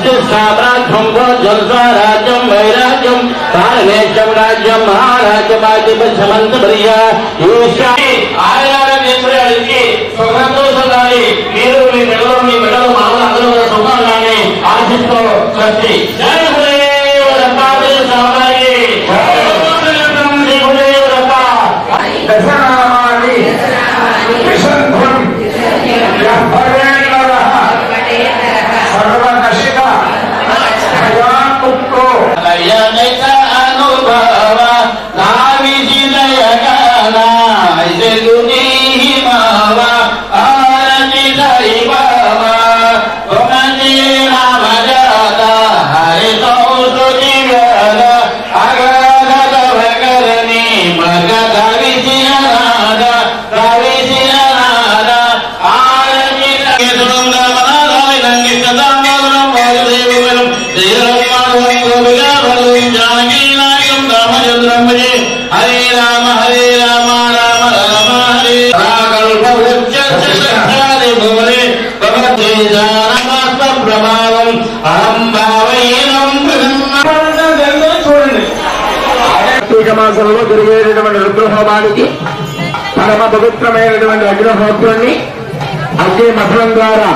साम्राज्यं जलस्वराज्यं वैराज्यं पारमेशं राज्यं महाराज्यमाधिपत्यमन्तप्रिया ईशानि आर्यारण्येश्वराనికి స్వగంధోసలాలి మీరు మీ మెడలో మామూలు అందరూ సుఖాలని ఆశిస్తూ స్వస్తి జై గురుదేవ దత్తాత్రేయ స్వామి శ్రీ గురుదేవ దత్త దశనామాని విశంధం యఃపరేణరః సర్వనశిత భయాముక్తో లయనైత అనుభవ నావిజిలయగన ఐదుని మావ ఆరతి దైవవ ఓమని నామజాత హరితో సుజిగల అగగద భగరని మగద విజయనాద రవిజయనాద ఆరతి దైవవ हरे राम हरे राम राम राम हरे మాసంలో జరిగేటటువంటి రుద్రహోమానికి పరమ పవిత్రమైనటువంటి అగ్నిహోత్రాన్ని అగ్ని మఠం ద్వారా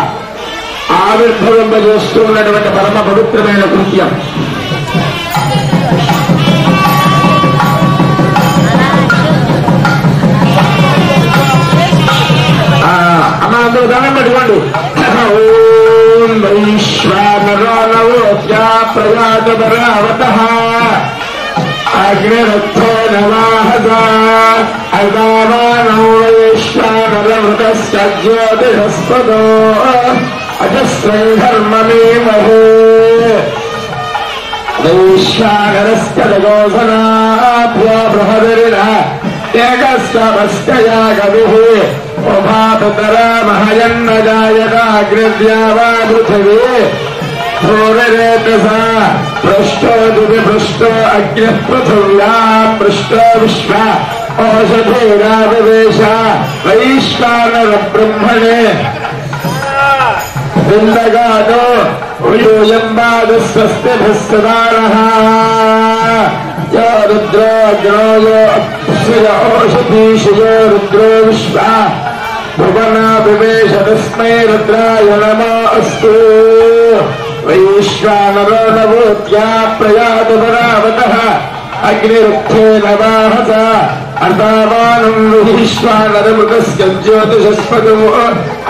ఆవిర్భవింపజేస్తున్నటువంటి పరమ పవిత్రమైన కృత్యం. అమ్మ అందరూ దండం పెట్టుకోండి. ఓం వైశ్వానరోనవోత్యా ప్రజాతపరావతః అగ్నిరథో నవాహసా అదావానో వైశ్వానరవృతస్య జ్యోతిషస్పదో అజస్రం ధర్మమేమహే వైశ్వానరస్య తయోసనాభ్యో బృహదరిణః ఏకస్తమస్తయా కవిః ఉభాతరామహయన్న జాయకాగ్రద్యా వా పృథివీ భూరేతసా పృష్టో దివి పృష్టో అగ్నిః పృథివ్యాం పృష్టో విశ్వ ఓషధీరావివేశ వైశ్వానర బ్రహ్మణే విందగాదో యూయంబాదు స్వస్తిభిః సదానః యో రుద్రో అగ్నో యో అప్సయ ఓషధీషయో రుద్రో విశ్వ భువనా వివేశ తస్మై రుద్రాయ నమో అస్తు. వైశ్వానరో నవోత్యా ప్రయాతు పరావతః అగ్నిరుద్ధేన వాహస అర్ధావానం వైశ్వానరమృతస్య జ్యోతిషస్పదో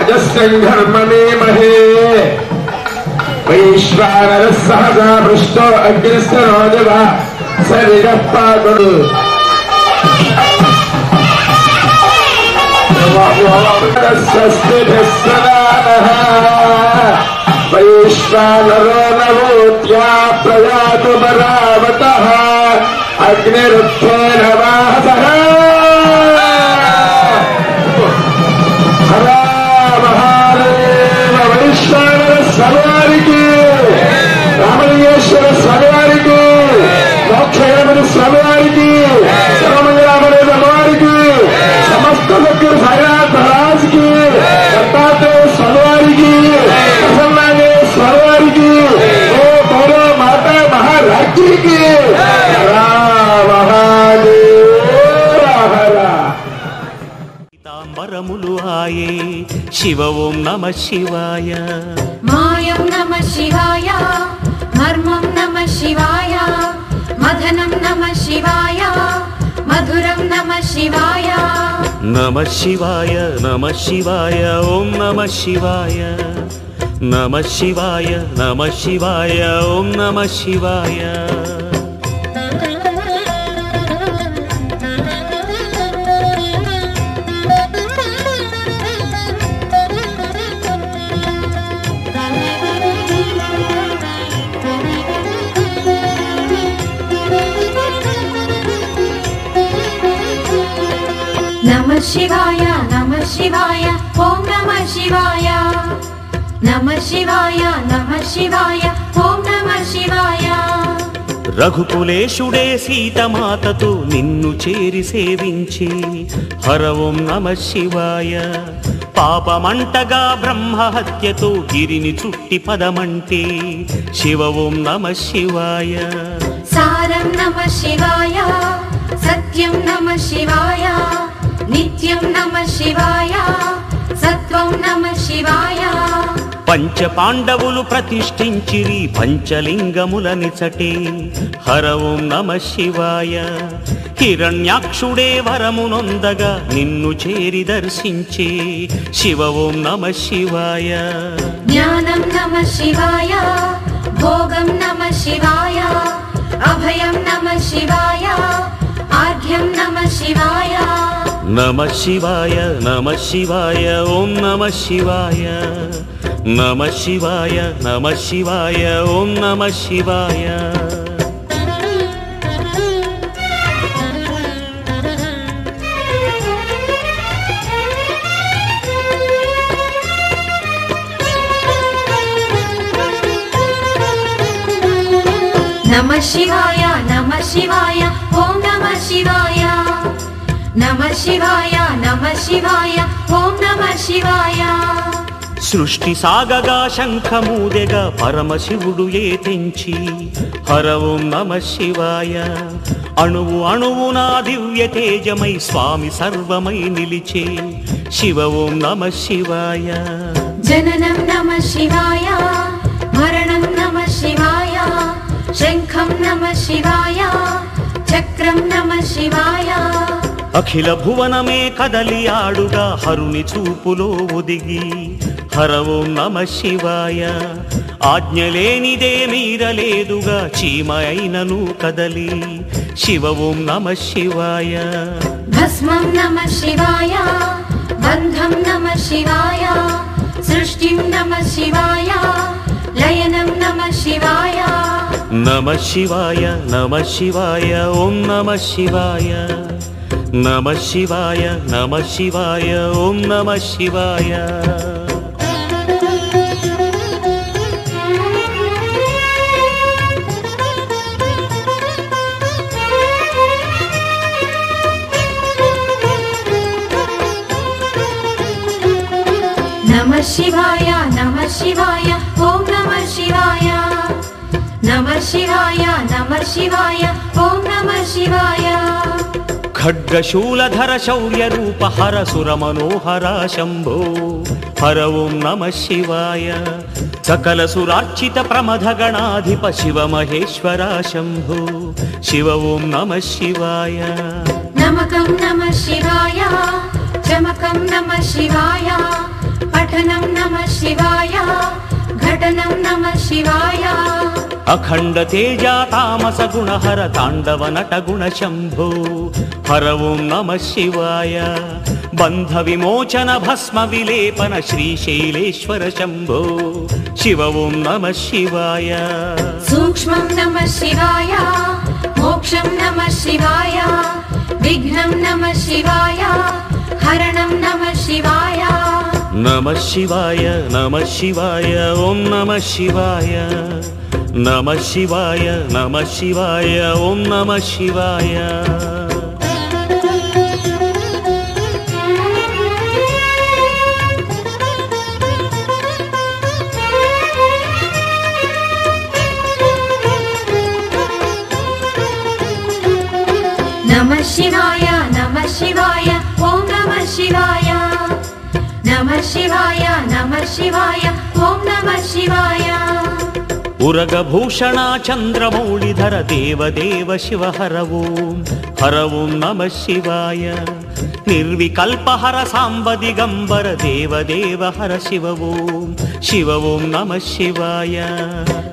అజస్రం ధర్మమేమహే వైశ్వానరः సహసా పృష్టో అగ్నిస్తనోజవ శరీరః పాకుడు స్వస్తిభిః సదానః వైశ్వానరో నవోత్యా ప్రయాతు పరావతః అగ్నిరుద్ధేన వాహసః హర మహాదేవ వైశ్వానర స్వామివారికి రామలింగేశ్వర స్వామివారికి మోక్షయముని స్వామివారికి సర్వమంగళామణి అమ్మవారికి సమస్త భక్తులు సాయినాథ్ మహారాజ్కి దత్తాత్రేయ స్వామివారికి ప్రసన్నాంజనేయ స్వామివారికి ఓ గౌరవ మాత మహారాజ్కి పీతాంబరములు ఆయే శివ ఓం నమ శివాయ మాయం నమ శివాయ మర్మం నమ శివాయ మదనం నమ శివాయ మధురం నమ శివాయ నమ శివాయ నమ శివాయ ఓం నమ శివాయ నమ శివాయ నమ శివాయ ఓం నమ శివాయ నమ శివాయ నమ శివాయ ఓం నమ శివాయ నమ శివాయ నమ శివాయ ఓం నమ శివాయ రఘుకులేశుడే సీతమాతతో నిన్ను చేరి సేవించి హర ఓం నమ శివాయ పాపమంటగా బ్రహ్మహత్యతో గిరిని చుట్టి పదమంటే శివ ఓం నమ శివాయ. సారం నమ శివాయ, సత్యం నమ శివాయ, నిత్యం నమ శివాయ, సత్వం నమ శివాయ. పంచ పాండవులు ప్రతిష్ఠించిరి పంచలింగములనిచటే హర ఓం నమ శివాయ. హిరణ్యాక్షుడే వరమునొందగా నిన్ను చేరి దర్శించే శివ ఓం నమ శివాయ. జ్ఞానం నమ శివాయ, భోగం నమ శివాయ, అభయం నమ శివాయ, ఆర్ఘ్యం నమ శివాయ. నమ శివాయ నమ శివాయ ఓం నమ శివాయ. నమ శివాయ నమ శివాయ ఓం నమ శివాయ. నమ శివాయ నమ శివాయ ఓం నమ శివాయ. నమ శివాయ నమ శివాయ ఓం నమ శివాయ. సృష్టి సాగగా శంఖమూదెగా పరమశివుడు ఏ తెంచి హర ఓం నమ శివాయ. అణువు అణువునా దివ్య తేజమై స్వామి సర్వమై నిలిచే శివ ఓం నమ శివాయ. జననం నమ శివాయ, మరణం నమ శివాయ, శంఖం నమ శివాయ, చక్రం నమ శివాయ. అఖిల భువనమే కదలి ఆడుగా హరుని చూపులో ఒదిగి హర ఓం నమ శివాయ. ఆజ్ఞలేనిదే మీరలేదుగా చీమ అయినను కదలి శివ ఓం నమ శివాయ. భస్మం నమ శివాయ, బంధం నమ శివాయ, సృష్టిం నమ శివాయ, లయనం నమ శివాయ. నమ శివాయ నమ శివాయ ఓం నమ శివాయ. నమ శివాయ నమ శివాయ ఓం నమ శివాయ. నమ శివాయ నమ శివాయ ఓం నమ శివాయ. నమ శివాయ నమ శివాయ ఓం నమ శివాయ. ఖడ్గశూలధర శౌర్య రూప హర సుర మనోహర శంభో హర ఓం నమ శివాయ. సకల సురార్చిత ప్రమథ గణాధిప శివ మహేశ్వర శంభో శివ ఓం నమ శివాయ. నమకం నమ శివాయ, చమకం నమ శివాయ, పఠనం నమ శివాయ, ఘటనం నమ శివాయ. అఖండ తేజ తామస గుణహర తాండవ నట గుణ శంభో హర ఓం నమ శివాయ. బంధ విమోచన భస్మ విలేపన శ్రీశైలేశ్వర శంభో శివ ఓం నమ శివాయ. సూక్ష్మం నమ శివాయ, మోక్షం నమ శివాయ, విఘ్నం నమ శివాయ, హరణం నమ శివాయ. నమ శివాయ నమ శివాయ ఓం నమ శివాయ. నమ శివాయ నమ శివాయ ఓం నమ శివాయ. నమ శివాయ నమ శివాయ ఓం నమ శివాయ. నమ శివాయ నమ శివాయ ఓం నమ శివాయ. ఉరగభూషణ చంద్రమౌళిధర దేవదేవ శివ హర ఓం నమ శివాయ. నిర్వికల్పహర సాంబ దిగంబర దేవదేవ హర శివ ఓం నమ శివాయ.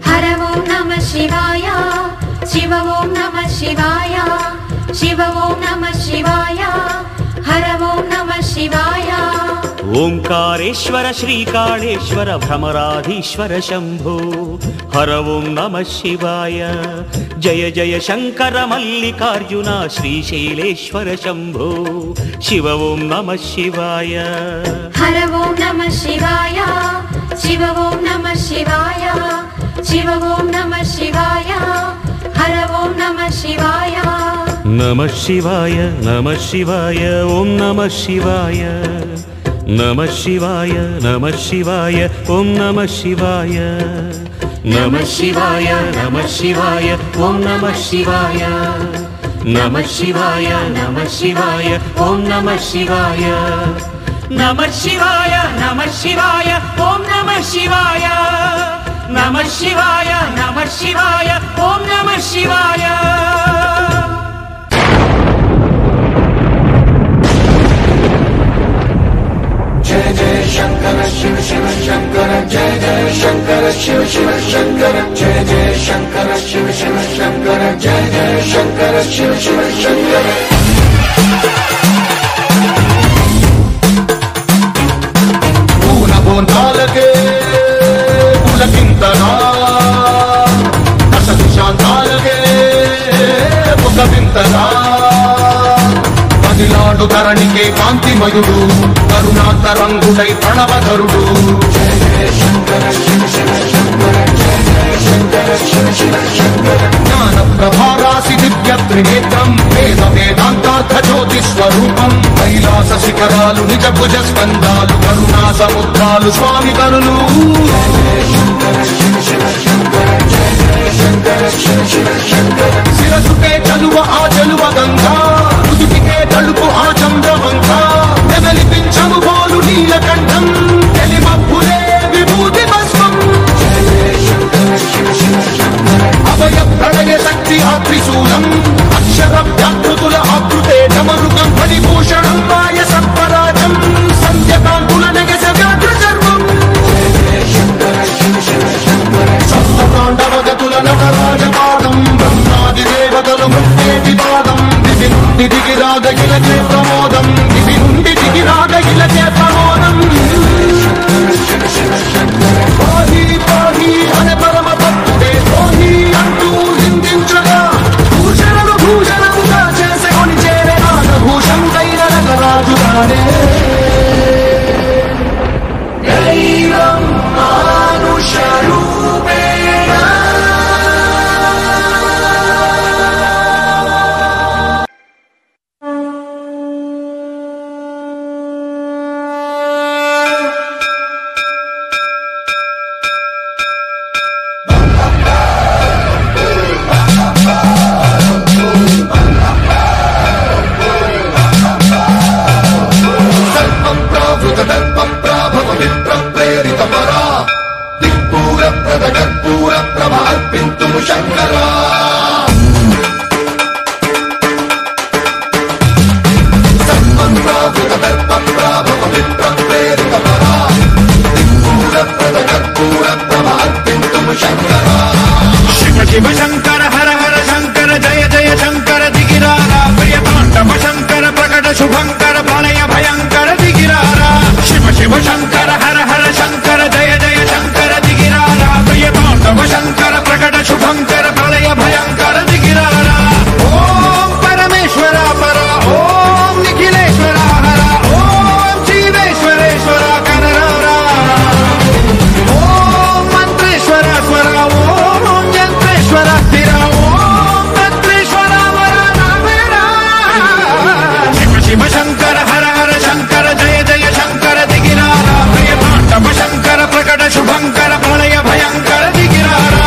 హర ఓం నమ శివాయ, శివ ఓం నమ శివాయ, శివ ఓం నమ శివాయ, హర ఓం నమ శివాయ. ఓంకారేశ్వర శ్రీకాళేశ్వర భ్రమరాధీశ్వర శంభో హర ఓం నమ శివాయ. జయ జయ శంకర మల్లికార్జున శ్రీశైలేశ్వర శంభో శివ ఓం నమ శివాయ. హర ఓం నమ శివాయ, శివ ఓం నమ శివాయ, శివ ఓం నమ శివాయ, హర ఓం నమ శివాయ. నమ శివాయ నమ శివాయ ఓం నమ శివాయ. నమః శివాయ నమః శివాయ ఓం నమః శివాయ నమః శివాయ నమః శివాయ ఓం నమః శివాయ నమః శివాయ నమః శివాయ ఓం నమః శివాయ నమః శివాయ నమః శివాయ ఓం నమః శివాయ నమః శివాయ నమః శివాయ ఓం నమః శివాయ जय जय शंकर शिव शिव शंकर जय जय शंकर शिव शिव शंकर जय जय शंकर शिव शिव शंकर जय जय शंकर शिव शिव शंकर पूर्ण बोंधालके पुलकिंतना दश दिशांतालके मुखविंतना పదిలాడు ధరణికే కాంతిమయుడు కరుణాతరంగుడై ప్రణవధరుడు జయ జయ శంకర శివ శివ శంకర జయ జయ శంకర శివ శివ శంకర జ్ఞాన ప్రభారాసి దివ్య త్రినేత్రం వేద వేదాంతార్థ జ్యోతి స్వరూపం కైలాస శిఖరాలు నిజ భుజ స్కందాలు కరుణా సముద్రాలు స్వామి కరులు జయ జయ శంకర శివ శివ శంకర జయ జయ శంకర శివ శివ శంకర శిరసుకే చలువ ఆ చలువ గంగా తలుపు ఆ చంద్రవంక నెమలిపించము బోలు నీలకంఠం తెలిమప్పులే విభూతి భస్మం జయ జయ శంకర శివ శివ శంకర అభయ ప్రణయ శక్తి ఆత్రిశూలం అక్షర వ్యాకృతుల ఆకృతే డమరుగం ఫణిభూషణం మాయ సర్పరాజం సంధ్యకాంతుల నగస వ్యాఘ్ర చర్మం జయ జయ శంకర శివ శివ శంకర సప్తతాండవగతుల నటరాజపాదం బ్రహ్మాది దేవతలు మృత్యేటి పాదం దిగిరాగగిలచే ప్రమోదం దివి నుండి దిగిరాగగిలచే ప్రమోదం పాహి పాహి అనే పరమ భక్తుడే సోహి అంటూ హిందించగా భూషణము భూషణముగా చేసుకొని చేరే నాగభూషం దైన నగరాజుగానే దైవం మానుషరూపేణ शिव शंकर हर हर शंकर जय जय शंकर दिगिरारा प्रिय तांडव शंकर प्रकट शुभंकर प्रलय भयंकर दिगिरारा शिव शिव शंकर हर हर शंकर जय जय शंकर दिगिरारा प्रिय तांडव शंकर प्रकट शुभंकर प्रलय भयंकर दिगिरारा ओम परमेश्वरा परा ओम निखिलेश्वरा हरा ओम जीवेश्वरेश्वरा कनरारा ओम मंत्रेश्वरा स्वरा ओम यंत्रेश्वरा स्थिरा ओम तंत्रेश्वरा वरा नामेरा शिव शिव शंकर हर हर शंकर जय जय शंकर दिगिरारा प्रिय तांडव शंकर प्रकट शुभंकर प्रलय भयंकर दिगिरारा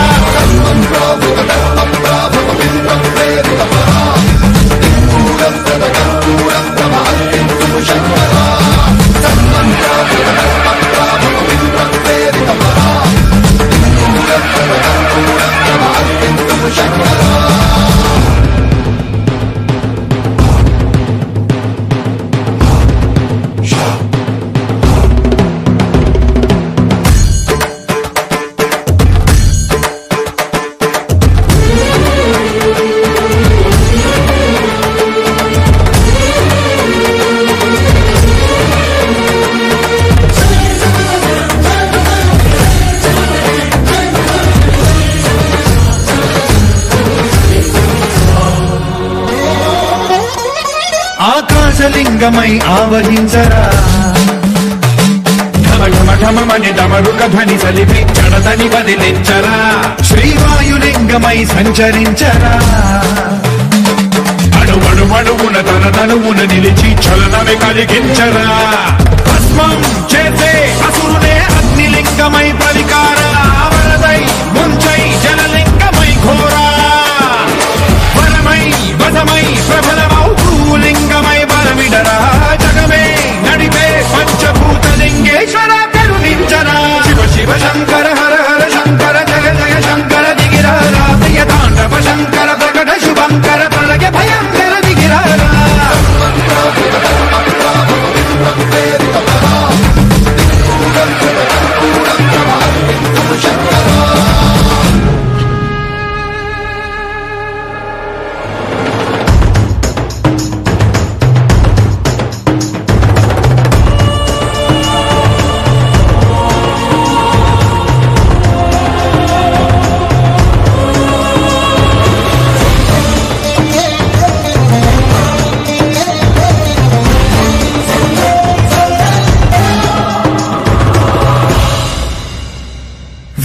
ఆకాశలింగమై ఆవహించరా ఢమఢమఢమని డమరుక ధ్వని సలిపి చడదని వదిలించరా శ్రీవాయులింగమై సంచరించరా అణువణువున తన తనువున నిలిచి చలనమే కలిగించరా భస్మం చేసే అసురునే అగ్నిలింగమై ప్రవికార వరదై ముంచై జలలింగమై ఘోరా వరమై వదమై ప్రబలమౌ భూలింగమై బలమిడరా జగమే నడిపే పంచభూతలింగేశ్వర కరుణించరా శివ శివ శంకర హర హర శంకర జయ జయ శంకర దిగిరారా ప్రియ తాండవ శంకర ప్రకట శుభంకర ప్రళయ భయంకర దిగిరారా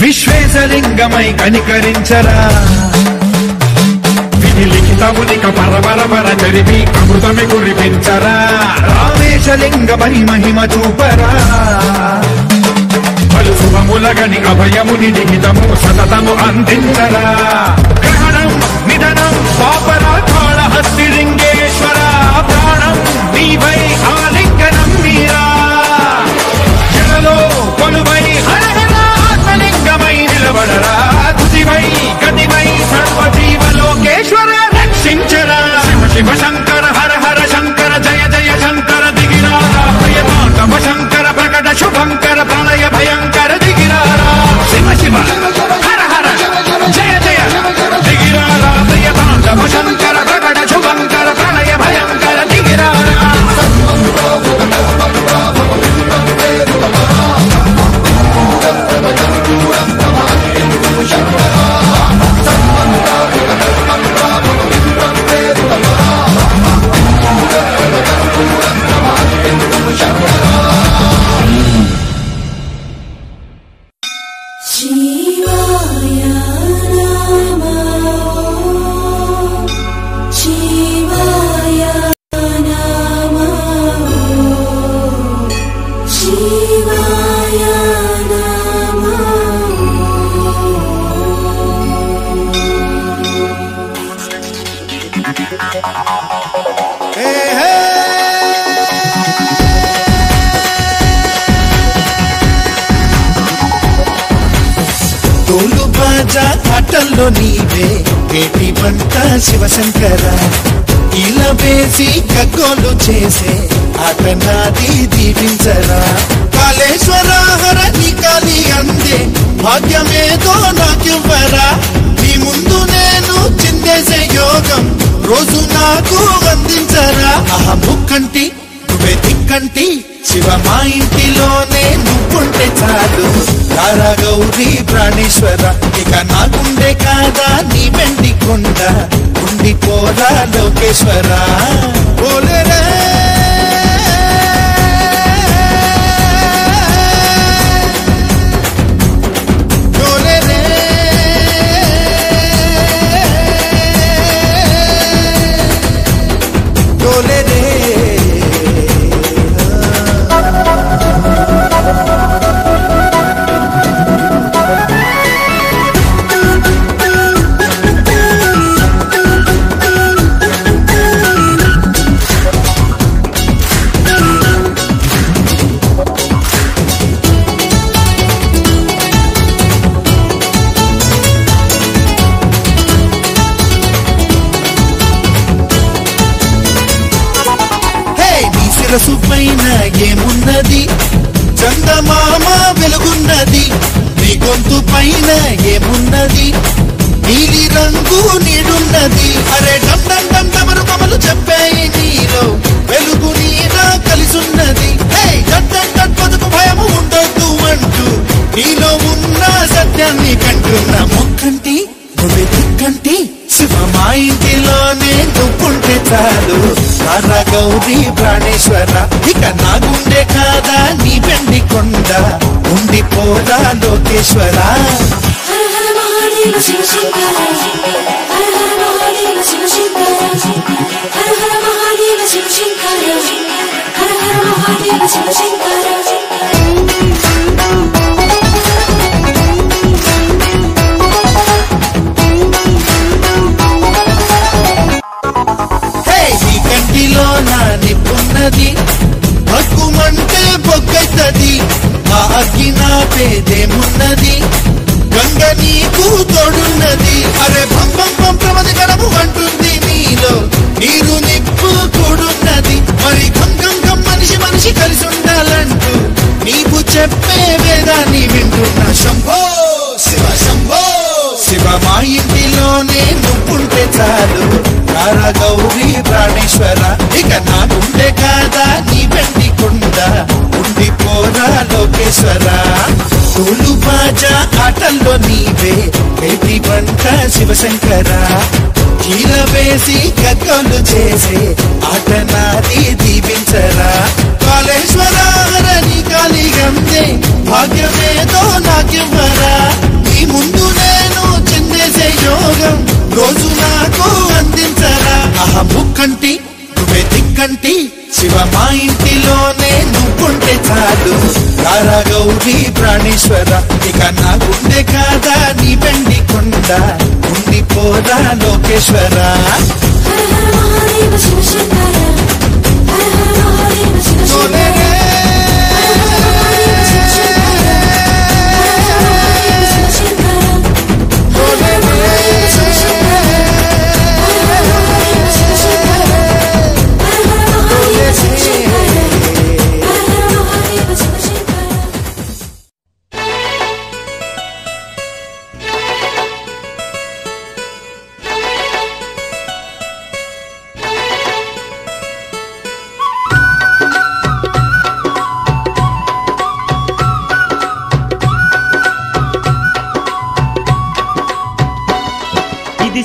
విశ్వేశలింగమై కనికరించరా విధి లిఖితమునిక పరపర చరివి అమృతమి కురిపించరా రామేశలింగమై మహిమ చూపరా పలు శుభములగని అభయముని లిఖితము సతతము అందించరా గ్రహణం నిధనం పాపరా కాళహస్తి లింగేశ్వర ప్రాణం నీవై ఆలింగనం మీరా జలలో కొలువై లింగమై నిలబడరా తుదివై గతివై సర్వజీవలోకేశ్వర రక్షించరా శివ శివ శంకర హర హర శంకర జయ జయ శంకర దిగిరారా ప్రియ తాండవ శంకర ప్రకట శుభంకర ప్రళయ భయంకర దిగిరారా శివ శివ హర హర జయ జయ దిగిరారా ప్రియ తాండవ శంకర ప్రకట శుభంకర ప్రళయ భయంకర దిగిరారా ఆటల్లో నీవే ఏటి పంట శివశంకర ఇలా వేసి గగ్గోలు చేసే ఆట నాది దీవించరా కాళేశ్వర హర నీ కాలి అందే భాగ్యమేదో నాకివ్వరా నీ ముందు నేను చిందేసే యోగం రోజు నాకు అందించరా ఆహా ముక్కంటి నువ్వే దిక్కంటి శివ మా ఇంటిలోనే నువ్వుంటే చాలు తారా గౌరీ ప్రాణేశ్వర ఇక నాకుండే కాదా నీ వెండి కొండ ఉండిపోరా లోకేశ్వర ఓలేరే శిరసు పైన ఏమున్నది చందమామ వెలుగున్నది నీ గొంతు పైన ఏమున్నది నీలి రంగు నీడున్నది అరే డమ్ డమ్ డమ్ డమరు కమలు చెప్పాయి నీలో వెలుగు నీరా కలిసున్నది బతుకు భయము ఉండొద్దు అంటూ నీలో ఉన్న సత్యాన్ని కంటున్న మొక్కంటి నువ్వే దిక్కంటి శివ మా ఇంటిలోనే నువ్వుంటే చాలు తారా గౌరీ ప్రాణేశ్వర ఇక నా గుండె కాదా నీ వెండి కొండ ఉండిపోదా లోకేశ్వర హర హర మహాదేవ శివ శంకర హర హర మహాదేవ శివ శంకర హర హర మహాదేవ శివ శంకర హర హర మహాదేవ శివ శంకర ఇంటిలో నా నిప్పున్నది, హక్కుమంటే బొగ్గైతది, ఆ అగ్గి నా పేదేమున్నది, గంగ నీకు తోడున్నది. అరే భం భం భం ప్రమది గడము అంటుంది నీలో, నీరు నిప్పు కూడున్నది. మరి గం గం గం మనిషి మనిషి కలిసి ఉండాలంటూ నీవు చెప్పే వేదాన్ని వింటున్నా. శంభో శివ శంభో శివ, మా ఇంటిలోనే నువ్వుంటే చాలు రారా గౌరీ ప్రాణేశ్వర, ఇక నాకుండే కాదా నీ వెండి కొండ, ఉండిపోరా లోకేశ్వర. తోలు బాజా ఆటల్లో నీవే వేటి పంట శివశంకర, కీల వేసి గగ్గలు చేసే ఆట నాది దీవించరా. కాళేశ్వరారని కాళీగందే భాగ్యమేదో నాకివ్వరా, నీ ముందు నేను చెందేసే యోగం రోజు నాకు అందించరా. ముక్కంటి నువ్వే దిక్కంటి శివ, మా ఇంటిలోనే నువ్వుంటే చాలు రారా గౌరీ ప్రాణేశ్వర, ఇక నా గుండె కాదా నీ వెండి కొండ, ఉండిపోరా లోకేశ్వర.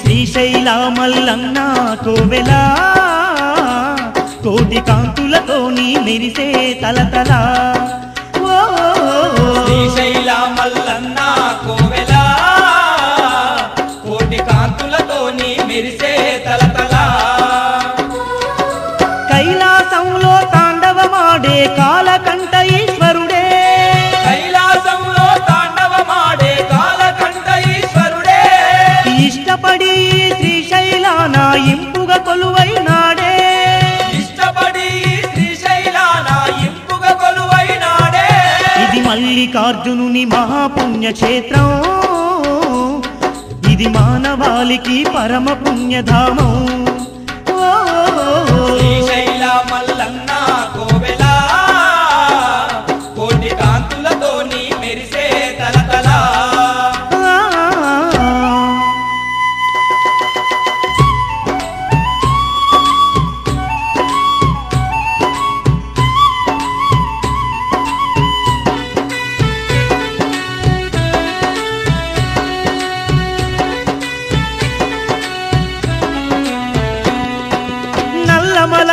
శ్రీశైల మల్లన్న కోవెలా, కోటి కాంతులతో నీ మెరిసే తలతల. శ్రీశైల మల్లన్న కోవెలా, కోటి కాంతులతో నీ మెరిసే తలతల. కైలాసంలో తాండవమాడే కాలకంఠ ఈశ్వరుడే, కైలాసంలో తాండవమాడే కాలకంఠ ఈశ్వరుడే, ఇష్టపడి శ్రీశైలాన ఇంపుగా కొలువైనాడే, ఇష్టపడి శ్రీశైలాన ఇంపుగా కొలువైనాడే. ఇది మల్లికార్జునుని మహాపుణ్యక్షేత్రం, ఇది మానవాళికి పరమ పుణ్యధామం. శ్రీశైల మల్లన్న కోవెలా, కోటి కాంతులతో నీ మెరిసే తలతల. నల్లమల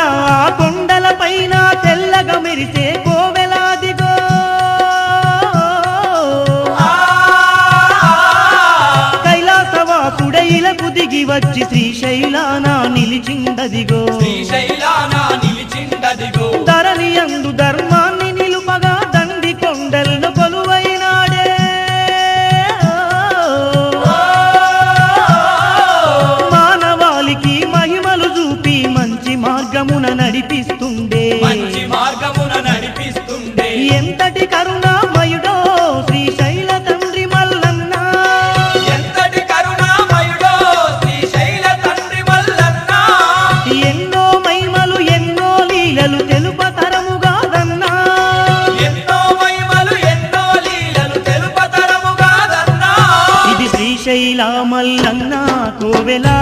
కొండల పైన తెల్లగా మెరిసే కోవెలాదిగో, కైలాసవాసుడైలకు దిగి వచ్చి శ్రీశైలాన నిలిచిందదిగో, శ్రీశైలాన నిలిచిందదిగో. ధరణి యందు ధర్మాన్ని నిలుపగా దండి కొండలను కొలువైనాడే, మానవాళికి మహిమలు చూపి మంచి మార్గమున నడిపిస్తుండే, మంచి మార్గమున నడిపిస్తుండే. ఎంతటి కరుణామయుడో శ్రీశైల తండ్రి మల్లన్న, ఎంతటి కరుణామయుడో శ్రీశైల తండ్రి మల్లన్న. ఎన్నో మహిమలు ఎన్నో లీలలు తెలుపతరముగాదన్నా, ఎన్నో మహిమలు ఎన్నో లీలలు తెలుపతరముగాదన్నా. ఇది శ్రీశైల మల్లన్న కోవెలా,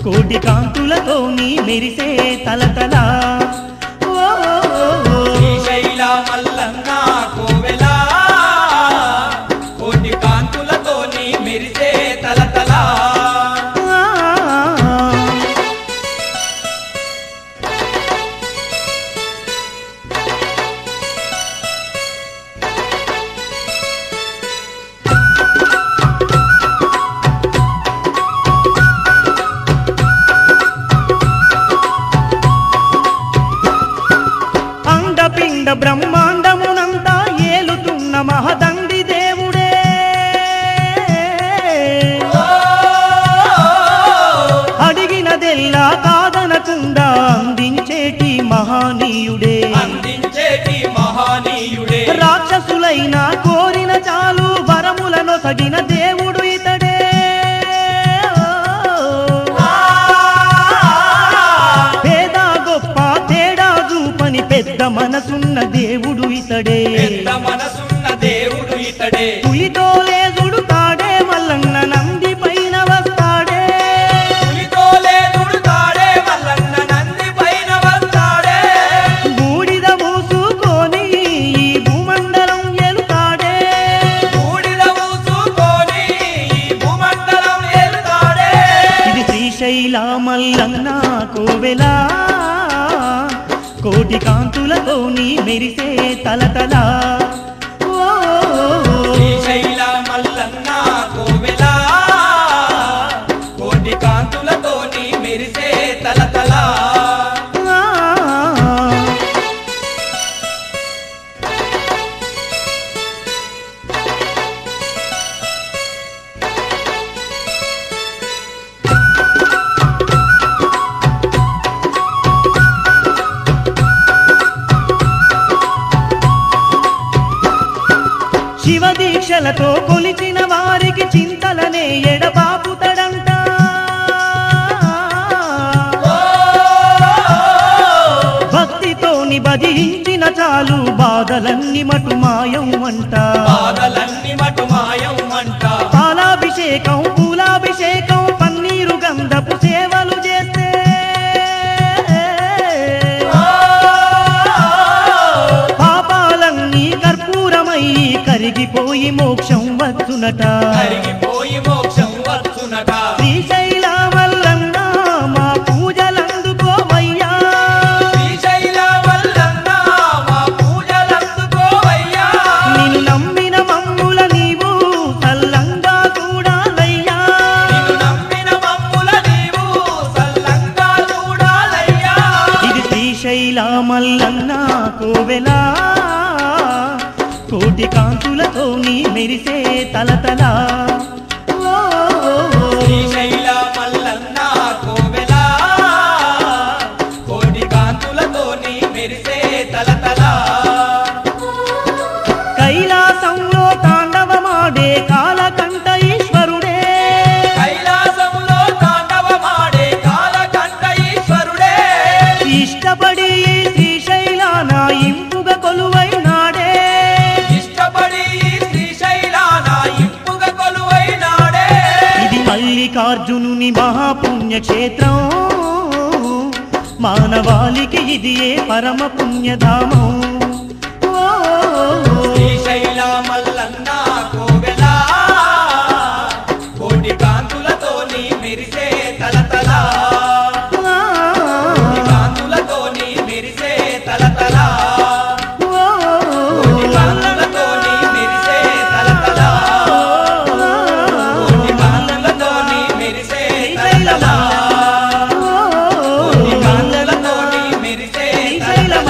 కోటి కాంతులతో నీ మెరిసే తలతల. శ్రీశైల మల్లన్న కోవెలా, కోటి కాంతులతో నీ మెరిసే తలతల. అండపిండ బ్రహ్మాండమునంతా ఏలుతున్న మహదండి దేవుడే, అడిగినదెల్లా కాదనకు భక్తులైనా కోరిన చాలు వరములను తగిన దేవుడు ఇతడే. పేద గొప్ప తేడా చూపని పెద్ద మనసున్న దేవుడు ఇతడే. పెద్ద మనసున్న దేవుడు ఇతడే. పులితో లేదుడు తాడే మల్లన్న నంది పైన వస్తాడే. పులితో లేదుడు తాడే మల్లన్న నంది పైన వస్తాడే. బూడిద మూసుకొని ఈ భూమండలం ఎలుతాడే. బూడిద మూసుకొని ఈ భూమండలం ఏలుతాడే. ఇది శ్రీశైల మల్లన్న కోవెలా కోటి కాంతులతోని మెరిసే తలతల. శ్రీశైల మల్లన్న కోవెలా కోటి కాంతులతోని మెరిసే తలతల. శివ దీక్షలతో కొలిచిన వారికి చింతలనే ఎడబాపుతడంట. భక్తితోని భజించిన చాలు బాధలన్నీ మటు మాయం అంట. బాధలన్నీ మటు మాయం అంట. పాలాభిషేకం పూలాభిషేకం పన్నీరు గంధపు సేవలు చేస్తే పాపాలన్నీ కర్పూరమై కరిగిపోయి మోక్షం వచ్చునట. కరిగిపోయి మోక్షం వచ్చునట. శ్రీశైల మల్లన్న మా పూజలందుకోవయ్యా. శ్రీశైల మల్లన్న మా పూజలందుకోవయ్యా. నిన్ను నమ్మిన మమ్ముల నీవు సల్లంగా చూడాలయ్యా. నిన్ను నమ్మిన మమ్ముల నీవు సల్లంగా చూడాలయ్యా. ఇది శ్రీశైల మల్లన్న కోవెలా కోటి కాంతులతోని మెరిసే తలతల. శ్రీశైల మల్లన్న కోవెలా కోటి కాంతులతోని మెరిసే తలతల. కైలాసంలో తాండవమాడే కాలకంఠ ఈశ్వరుడే. కైలాసములో తాండవమాడే కాలకంఠ ఈశ్వరుడే. ఇష్టపడి ఈ శ్రీశైలాన ఇంపుగా కొలువైనాడే. ఇష్టపడి ఈ శ్రీశైలాన ఇంపుగా కొలువైనాడే. ఇది మల్లికార్జునుని మహాపుణ్యక్షేత్రం. మానవాళికి ఇది ఏ పరమ పుణ్యధామం. శ్రీశైల మల్లన్న కోవెలా కోటి కాంతులతోని మెరిసే తలతల. కోటి కాంతులతోని మెరిసే తలతల. కోటి కాంతులతోని మెరిసే తలతల. కోటి కాంతులతోని మెరిసే తలతల. కోటి కాంతులతోని మెరిసే తలతల.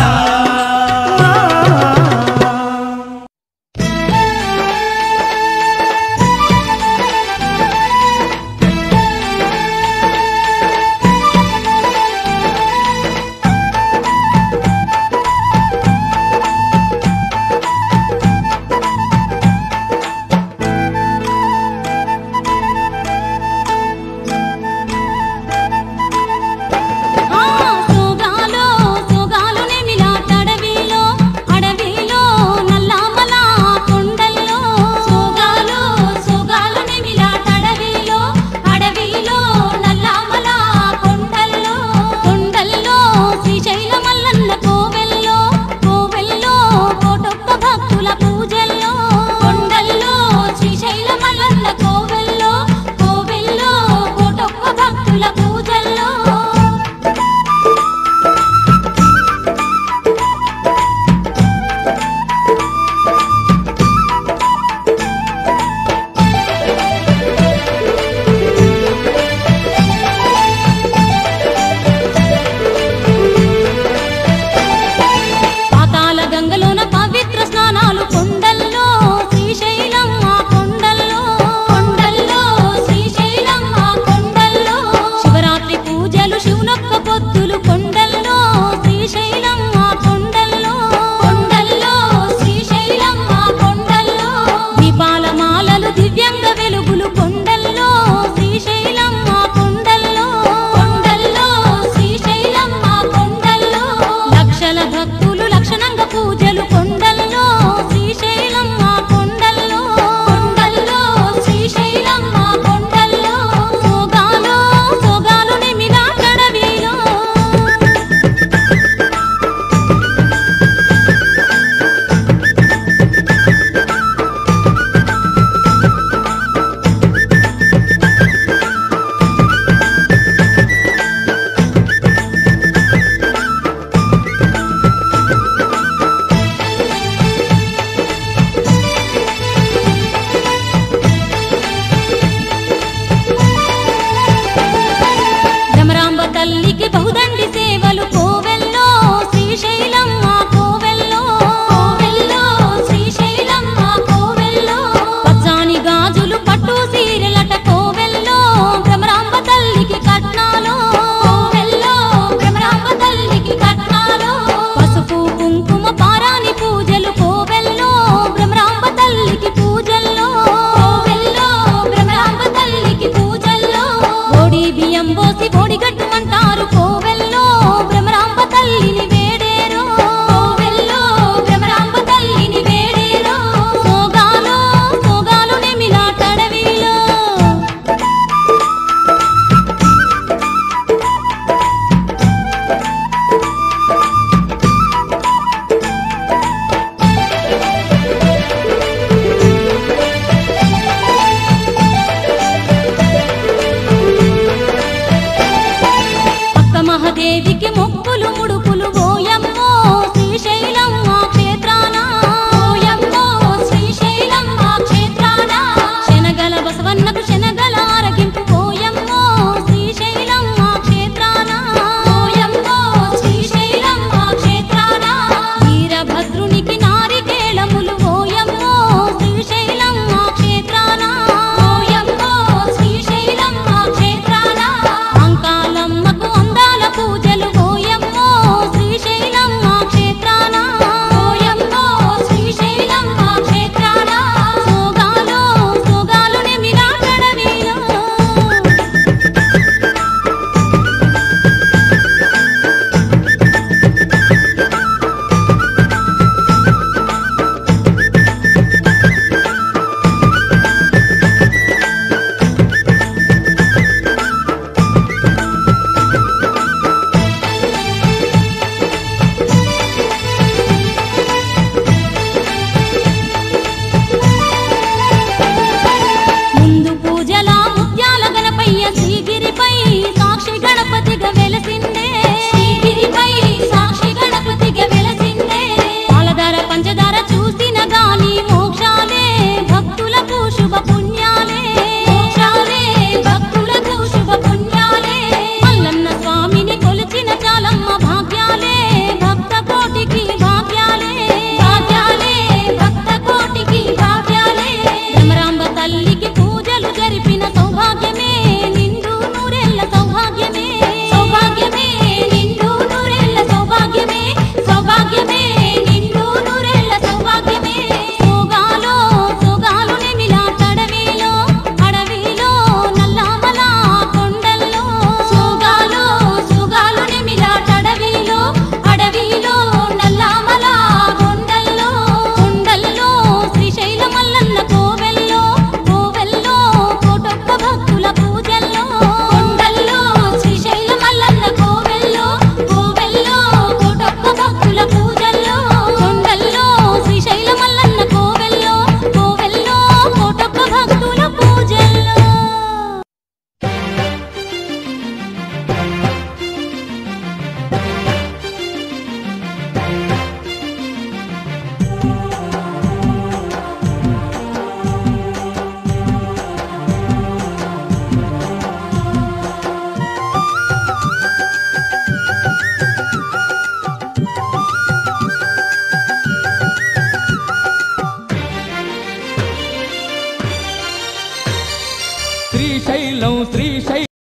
శ్రీశైలం శ్రీశైలం